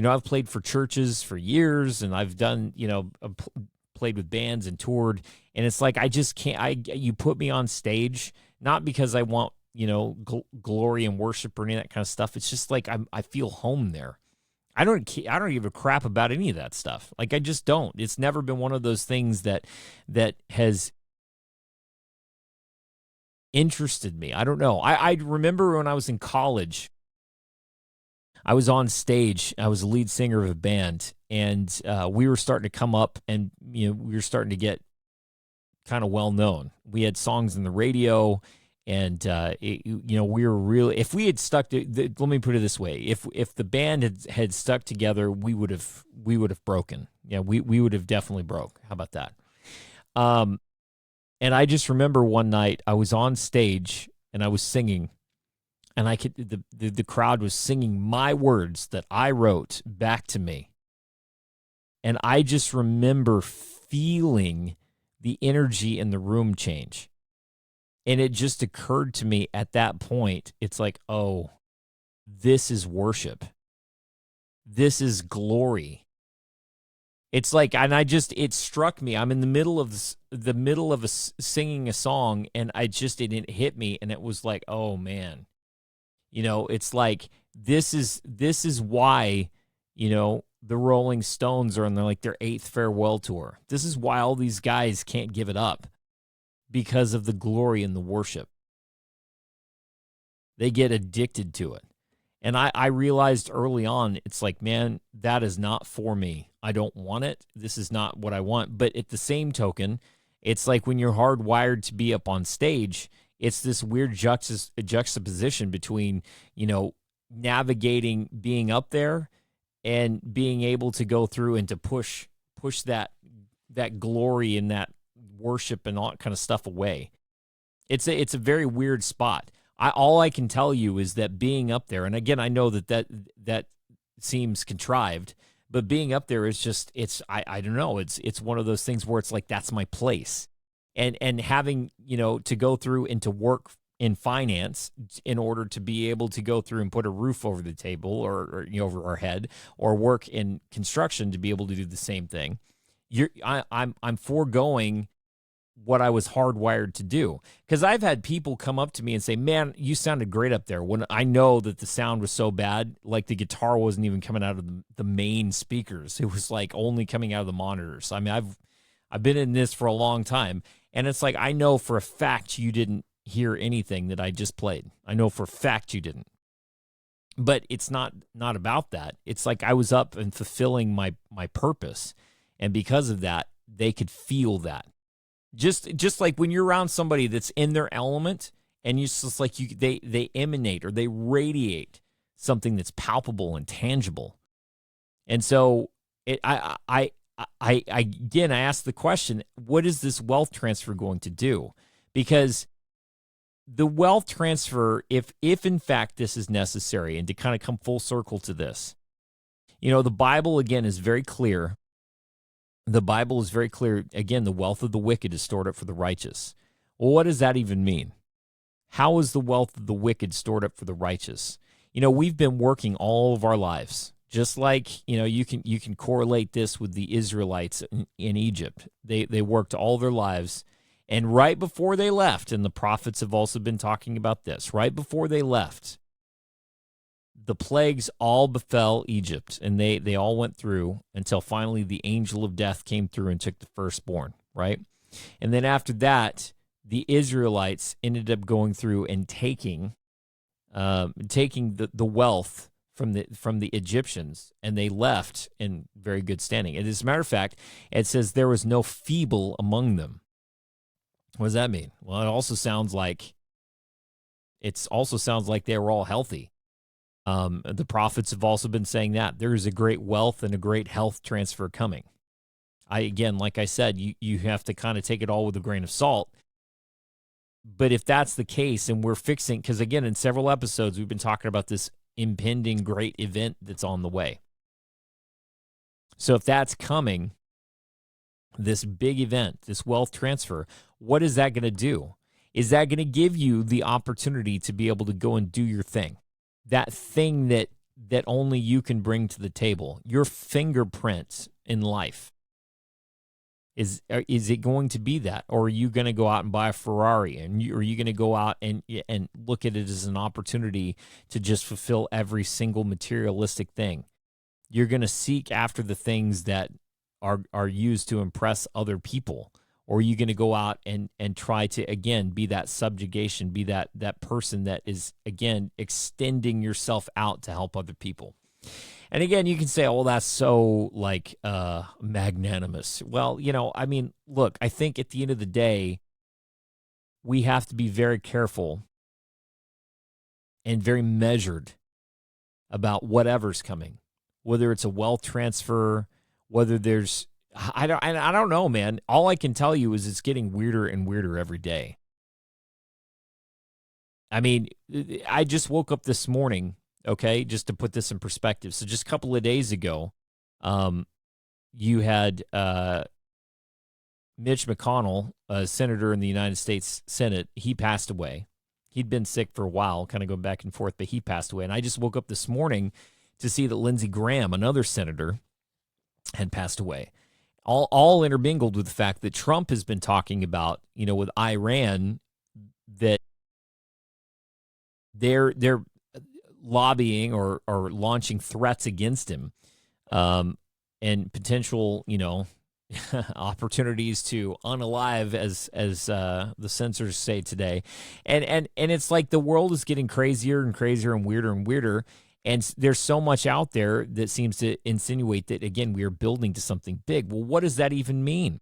I've played for churches for years and I've done, played with bands and toured, and it's like I just can't. You put me on stage not because I want glory and worship or any of that kind of stuff. It's just like I feel home there. I don't give a crap about any of that stuff. Like I just don't. It's never been one of those things that has interested me. I don't know. I remember when I was in college, I was on stage. I was a lead singer of a band, and we were starting to come up, and we were starting to get kind of well known. We had songs in the radio, and we were really. If we had stuck to, let me put it this way: if the band had stuck together, we would have broken. Yeah, we would have definitely broke. How about that? And I just remember one night I was on stage and I was singing, and I could the crowd was singing my words that I wrote back to me. And I just remember feeling the energy in the room change. And it just occurred to me at that point, it's like, oh, this is worship. This is glory. It's like, and it struck me. I'm in the middle of singing a song, and it hit me, and it was like, oh man, it's like this is why, the Rolling Stones are on their 8th farewell tour. This is why all these guys can't give it up, because of the glory and the worship. They get addicted to it. And I realized early on, it's like, man, that is not for me. I don't want it. This is not what I want. But at the same token, it's like when you're hardwired to be up on stage, it's this weird juxtaposition between, navigating being up there and being able to go through and to push that glory and that worship and all that kind of stuff away. It's a very weird spot. All I can tell you is that being up there, and again, I know that seems contrived, but being up there is just, I don't know, it's one of those things where it's like, that's my place. And having, to go through and to work in finance in order to be able to go through and put a roof over the table or over our head, or work in construction to be able to do the same thing. I'm foregoing what I was hardwired to do. Because I've had people come up to me and say, man, you sounded great up there, when I know that the sound was so bad, like the guitar wasn't even coming out of the main speakers. It was like only coming out of the monitors. I mean, I've been in this for a long time, and it's like, I know for a fact you didn't hear anything that I just played. I know for a fact you didn't. But it's not about that. It's like I was up and fulfilling my purpose. And because of that, they could feel that. Just like when you're around somebody that's in their element, and you just like they emanate or they radiate something that's palpable and tangible. And so I ask the question, what is this wealth transfer going to do? Because the wealth transfer, if in fact this is necessary, and to kind of come full circle to this, the Bible again is very clear. The Bible is very clear. Again, the wealth of the wicked is stored up for the righteous. Well, what does that even mean? How is the wealth of the wicked stored up for the righteous? We've been working all of our lives. Just like, you can correlate this with the Israelites in Egypt. They worked all their lives. And right before they left, and the prophets have also been talking about this, right before they left, the plagues all befell Egypt, and they all went through until finally the angel of death came through and took the firstborn, right? And then after that, the Israelites ended up going through and taking the wealth from the Egyptians, and they left in very good standing. And as a matter of fact, it says there was no feeble among them. What does that mean? Well, it also sounds like they were all healthy. The prophets have also been saying that there is a great wealth and a great health transfer coming. Like I said, you have to kind of take it all with a grain of salt. But if that's the case, and we're fixing, because again, in several episodes, we've been talking about this impending great event that's on the way. So if that's coming, this big event, this wealth transfer, what is that going to do? Is that going to give you the opportunity to be able to go and do your thing? That thing that only you can bring to the table, your fingerprints in life. Is it going to be that, or are you going to go out and buy a Ferrari, and are you going to go out and look at it as an opportunity to just fulfill every single materialistic thing? You're going to seek after the things that are used to impress other people, or are you going to go out and try to again be that subjugation, be that person that is again extending yourself out to help other people? And again, you can say, oh, well, that's so like magnanimous. Well, I mean, look, I think at the end of the day, we have to be very careful and very measured about whatever's coming, whether it's a wealth transfer, whether there's, I don't know, man. All I can tell you is it's getting weirder and weirder every day. I mean, I just woke up this morning. Okay, just to put this in perspective. So just a couple of days ago, you had Mitch McConnell, a senator in the United States Senate. He passed away. He'd been sick for a while, kind of going back and forth, but he passed away. And I just woke up this morning to see that Lindsey Graham, another senator, had passed away. All intermingled with the fact that Trump has been talking about, with Iran, that they're lobbying or launching threats against him, and potential, opportunities to unalive, as the censors say today, and it's like the world is getting crazier and crazier and weirder, and there's so much out there that seems to insinuate that again we are building to something big. Well, what does that even mean?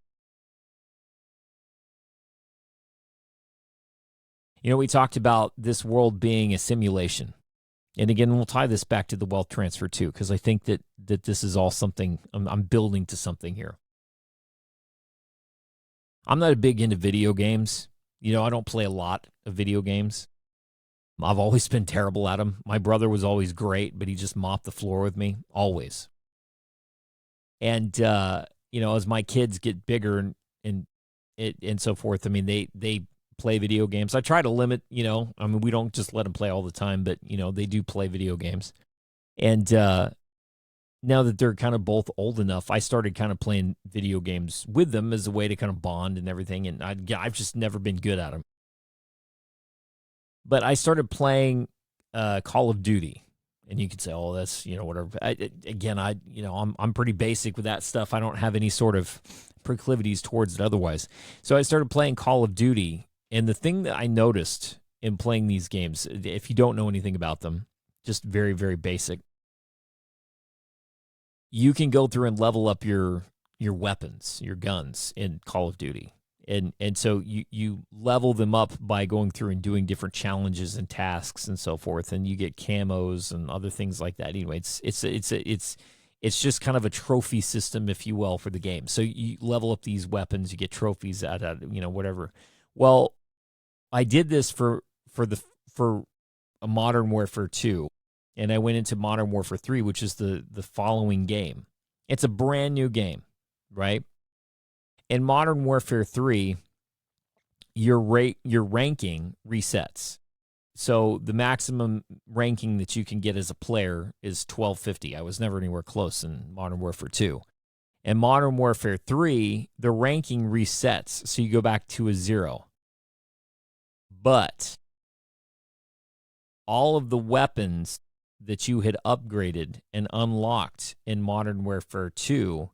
We talked about this world being a simulation. And again, we'll tie this back to the wealth transfer too, because I think that this is all something, I'm building to something here. I'm not a big into video games. I don't play a lot of video games. I've always been terrible at them. My brother was always great, but he just mopped the floor with me, always. And, as my kids get bigger and so forth, I mean, they play video games. I try to limit, we don't just let them play all the time, but, they do play video games. And now that they're kind of both old enough, I started kind of playing video games with them as a way to kind of bond and everything. And I've just never been good at them. But I started playing Call of Duty. And you could say, oh, that's, whatever. I'm pretty basic with that stuff. I don't have any sort of proclivities towards it otherwise. So I started playing Call of Duty. And the thing that I noticed in playing these games, if you don't know anything about them, just very, very basic, you can go through and level up your weapons, your guns in Call of Duty. And so you level them up by going through and doing different challenges and tasks and so forth, and you get camos and other things like that. Anyway, it's just kind of a trophy system, if you will, for the game. So you level up these weapons, you get trophies out of whatever. Well, I did this for a Modern Warfare 2, and I went into Modern Warfare 3, which is the following game. It's a brand new game, right? In Modern Warfare 3, your ranking resets. So the maximum ranking that you can get as a player is 1250. I was never anywhere close in Modern Warfare 2. In Modern Warfare 3, the ranking resets, so you go back to a 0. But all of the weapons that you had upgraded and unlocked in Modern Warfare 2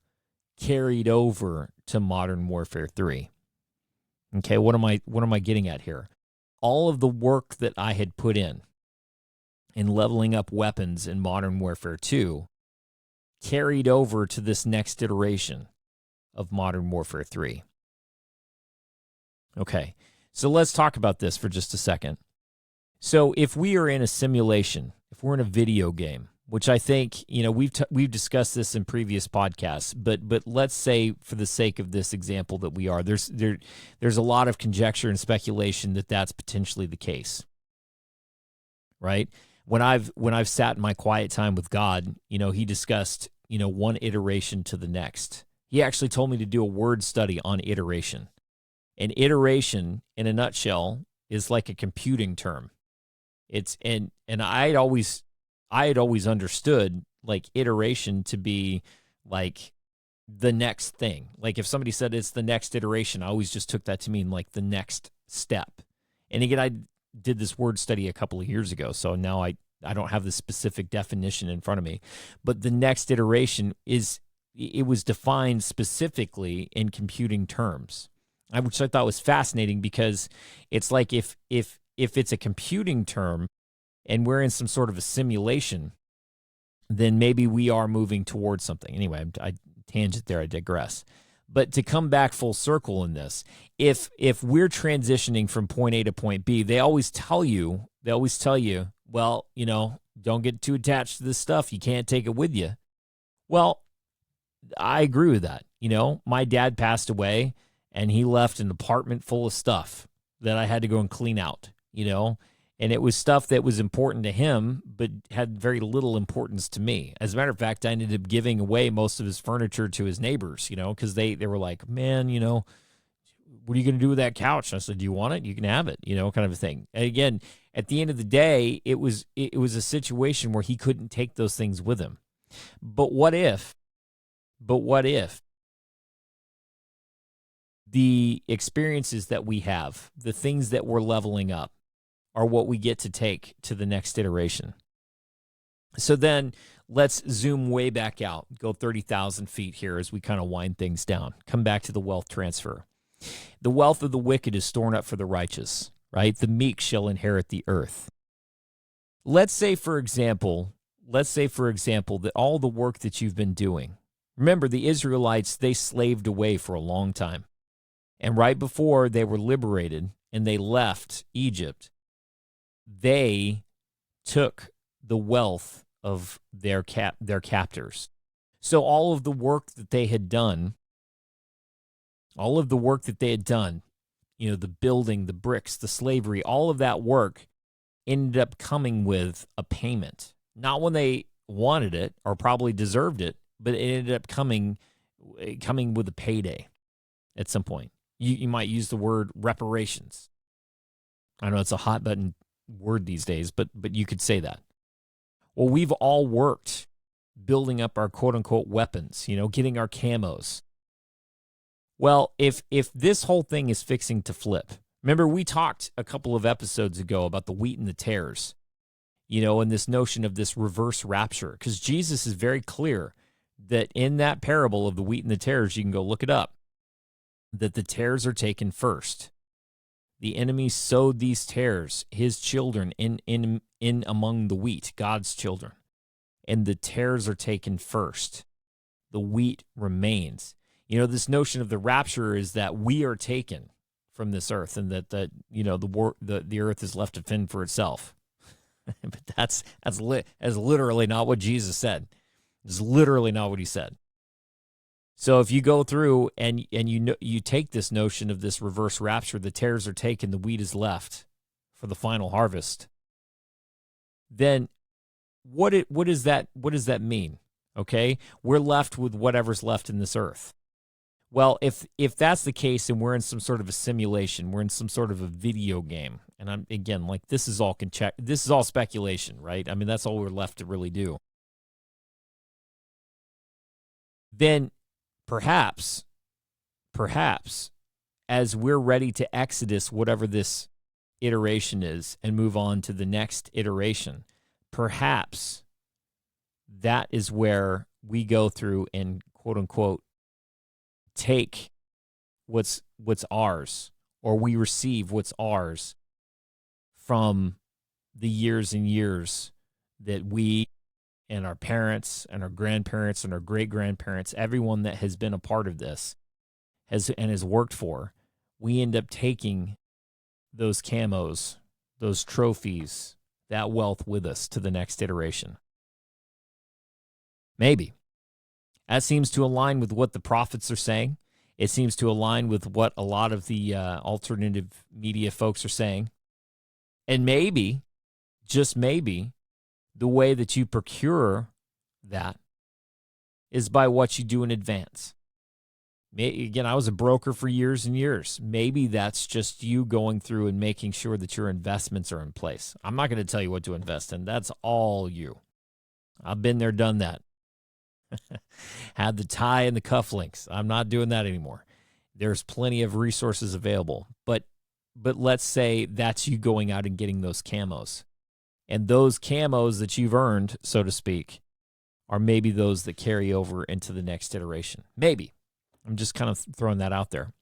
carried over to Modern Warfare 3. Okay, what am I getting at here? All of the work that I had put in leveling up weapons in Modern Warfare 2 carried over to this next iteration of Modern Warfare 3. Okay, so let's talk about this for just a second. So if we are in a simulation, if we're in a video game, which I think, we've discussed this in previous podcasts, but let's say for the sake of this example that we are, there's a lot of conjecture and speculation that that's potentially the case, right? When I've sat in my quiet time with God, he discussed, one iteration to the next. He actually told me to do a word study on iteration. An iteration, in a nutshell, is like a computing term. And I had always understood like iteration to be like the next thing. Like if somebody said it's the next iteration, I always just took that to mean like the next step. And again, I did this word study a couple of years ago, so now I don't have the specific definition in front of me. But the next iteration it was defined specifically in computing terms, which I thought was fascinating because it's like if it's a computing term and we're in some sort of a simulation, then maybe we are moving towards something. Anyway, I tangent there, I digress. But to come back full circle in this, if we're transitioning from point A to point B, they always tell you, well, don't get too attached to this stuff. You can't take it with you. Well, I agree with that. My dad passed away and he left an apartment full of stuff that I had to go and clean out, and it was stuff that was important to him, but had very little importance to me. As a matter of fact, I ended up giving away most of his furniture to his neighbors, because they were like, man, what are you going to do with that couch? And I said, do you want it? You can have it, kind of a thing. And again, at the end of the day, it was a situation where he couldn't take those things with him. But what if the experiences that we have, the things that we're leveling up, are what we get to take to the next iteration? So then let's zoom way back out, go 30,000 feet here as we kind of wind things down. Come back to the wealth transfer. The wealth of the wicked is stored up for the righteous, right? The meek shall inherit the earth. Let's say, for example, that all the work that you've been doing, remember the Israelites, they slaved away for a long time. And right before they were liberated and they left Egypt, they took the wealth of their captors. So all of the work that they had done, the building, the bricks, the slavery, all of that work ended up coming with a payment. Not when they wanted it or probably deserved it, but it ended up coming with a payday at some point. You might use the word reparations. I know it's a hot button word these days, but you could say that. Well, we've all worked building up our quote-unquote weapons, getting our camos. Well, if this whole thing is fixing to flip, remember we talked a couple of episodes ago about the wheat and the tares, and this notion of this reverse rapture, because Jesus is very clear that in that parable of the wheat and the tares, you can go look it up, that the tares are taken first. The enemy sowed these tares, his children, in among the wheat, God's children. And the tares are taken first. The wheat remains. This notion of the rapture is that we are taken from this earth and that the earth is left to fend for itself. But that's literally not what Jesus said. It's literally not what he said. So if you go through and you take this notion of this reverse rapture, the tares are taken, the wheat is left for the final harvest. Then what does that mean? Okay, we're left with whatever's left in this earth. Well, if that's the case, and we're in some sort of a simulation, we're in some sort of a video game, and I'm again like this is all speculation, right? I mean that's all we're left to really do. Then perhaps, as we're ready to exodus whatever this iteration is and move on to the next iteration, perhaps that is where we go through and quote unquote take what's ours, or we receive what's ours from the years and years that we and our parents and our grandparents and our great-grandparents, everyone that has been a part of this has worked for, we end up taking those camos, those trophies, that wealth with us to the next iteration. Maybe. That seems to align with what the prophets are saying. It seems to align with what a lot of the alternative media folks are saying. And maybe, just maybe, the way that you procure that is by what you do in advance. Again, I was a broker for years and years. Maybe that's just you going through and making sure that your investments are in place. I'm not going to tell you what to invest in. That's all you. I've been there, done that. Had the tie and the cufflinks. I'm not doing that anymore. There's plenty of resources available. But let's say that's you going out and getting those camos. And those camos that you've earned, so to speak, are maybe those that carry over into the next iteration. Maybe. I'm just kind of throwing that out there.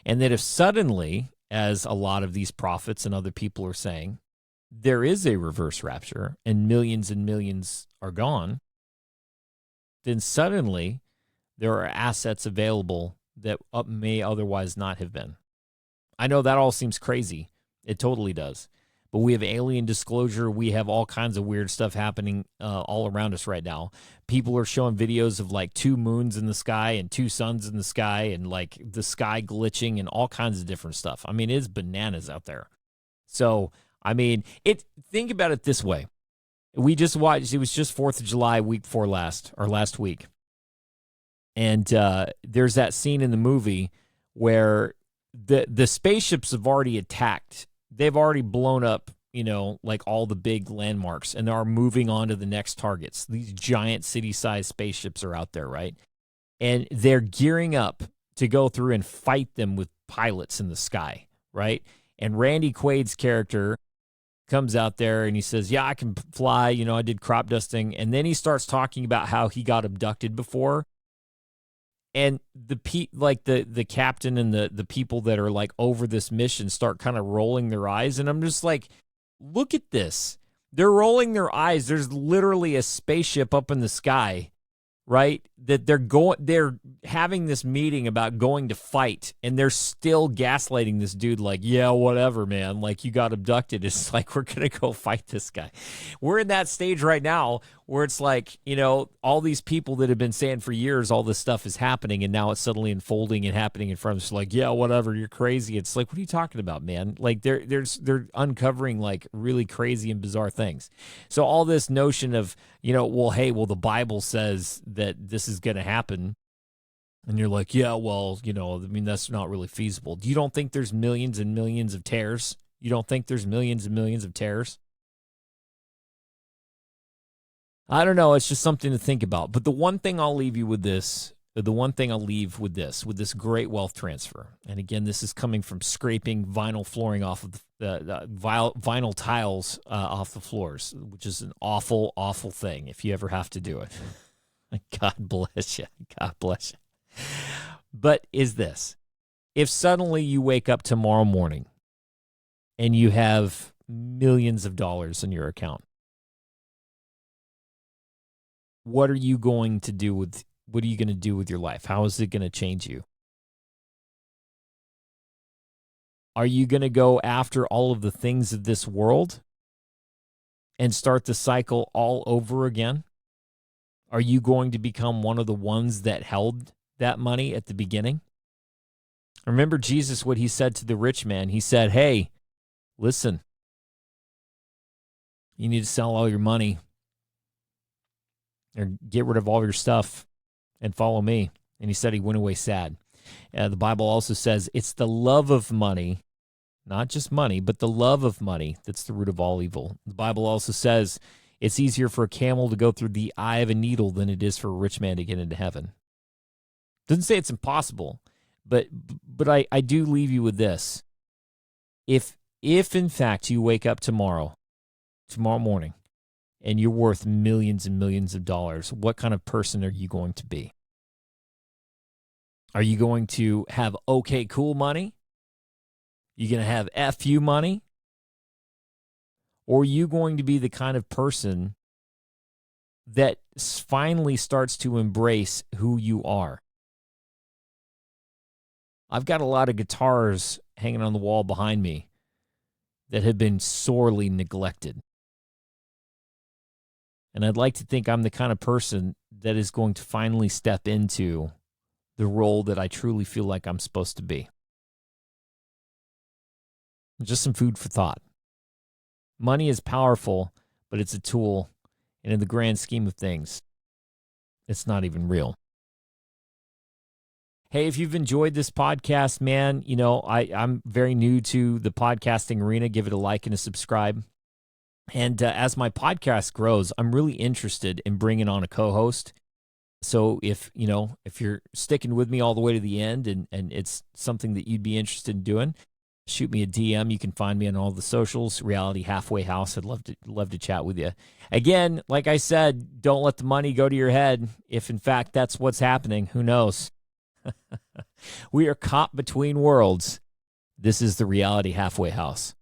And that if suddenly, as a lot of these prophets and other people are saying, there is a reverse rapture and millions are gone, then suddenly there are assets available that may otherwise not have been. I know that all seems crazy. It totally does. But we have alien disclosure. We have all kinds of weird stuff happening all around us right now. People are showing videos of like 2 moons in the sky and 2 suns in the sky and like the sky glitching and all kinds of different stuff. I mean, it's bananas out there. So, I mean, think about it this way. We just watched, it was just 4th of July, week before last week. And there's that scene in the movie where the spaceships have already attacked. They've already blown up, like all the big landmarks, and they are moving on to the next targets. These giant city-sized spaceships are out there, right? And they're gearing up to go through and fight them with pilots in the sky, right? And Randy Quaid's character comes out there and he says, yeah, I can fly, I did crop dusting. And then he starts talking about how he got abducted before. And the captain and the people that are like over this mission start kind of rolling their eyes. And I'm just like, look at this. They're rolling their eyes. There's literally a spaceship up in the sky, right? That they're having this meeting about going to fight, and they're still gaslighting this dude like, yeah, whatever, man. Like, you got abducted. It's like, we're going to go fight this guy. We're in that stage right now where it's like, all these people that have been saying for years all this stuff is happening, and now it's suddenly unfolding and happening in front of us. Like, yeah, whatever, you're crazy. It's like, what are you talking about, man? Like, they're uncovering like really crazy and bizarre things. So all this notion of, the Bible says that this is going to happen. And you're like, yeah, well, that's not really feasible. You don't think there's millions and millions of tears? You don't think there's millions and millions of tears? I don't know. It's just something to think about. But the one thing I'll leave you with this, with this great wealth transfer. And again, this is coming from scraping vinyl flooring off of the vinyl tiles off the floors, which is an awful, awful thing if you ever have to do it. God bless you. God bless you. But is this, if suddenly you wake up tomorrow morning and you have millions of dollars in your account, what are you going to do with your life? How is it going to change you? Are you going to go after all of the things of this world and start the cycle all over again? Are you going to become one of the ones that held that money at the beginning? Remember Jesus, what he said to the rich man. He said, hey, listen, you need to sell all your money or get rid of all your stuff and follow me. And he said he went away sad. The Bible also says it's the love of money, not just money, but the love of money that's the root of all evil. The Bible also says it's easier for a camel to go through the eye of a needle than it is for a rich man to get into heaven. Doesn't say it's impossible, but I do leave you with this. If in fact you wake up tomorrow morning, and you're worth millions and millions of dollars, what kind of person are you going to be? Are you going to have okay, cool money? You going to have FU money? Or are you going to be the kind of person that finally starts to embrace who you are? I've got a lot of guitars hanging on the wall behind me that have been sorely neglected. And I'd like to think I'm the kind of person that is going to finally step into the role that I truly feel like I'm supposed to be. Just some food for thought. Money is powerful, but it's a tool. And in the grand scheme of things, it's not even real. Hey, if you've enjoyed this podcast, man, I'm very new to the podcasting arena. Give it a like and a subscribe. And as my podcast grows, I'm really interested in bringing on a co-host. So if you're sticking with me all the way to the end and it's something that you'd be interested in doing, shoot me a DM. You can find me on all the socials, Reality Halfway House. I'd love to chat with you. Again, like I said, don't let the money go to your head. If in fact that's what's happening, who knows? We are caught between worlds. This is the Reality Halfway House.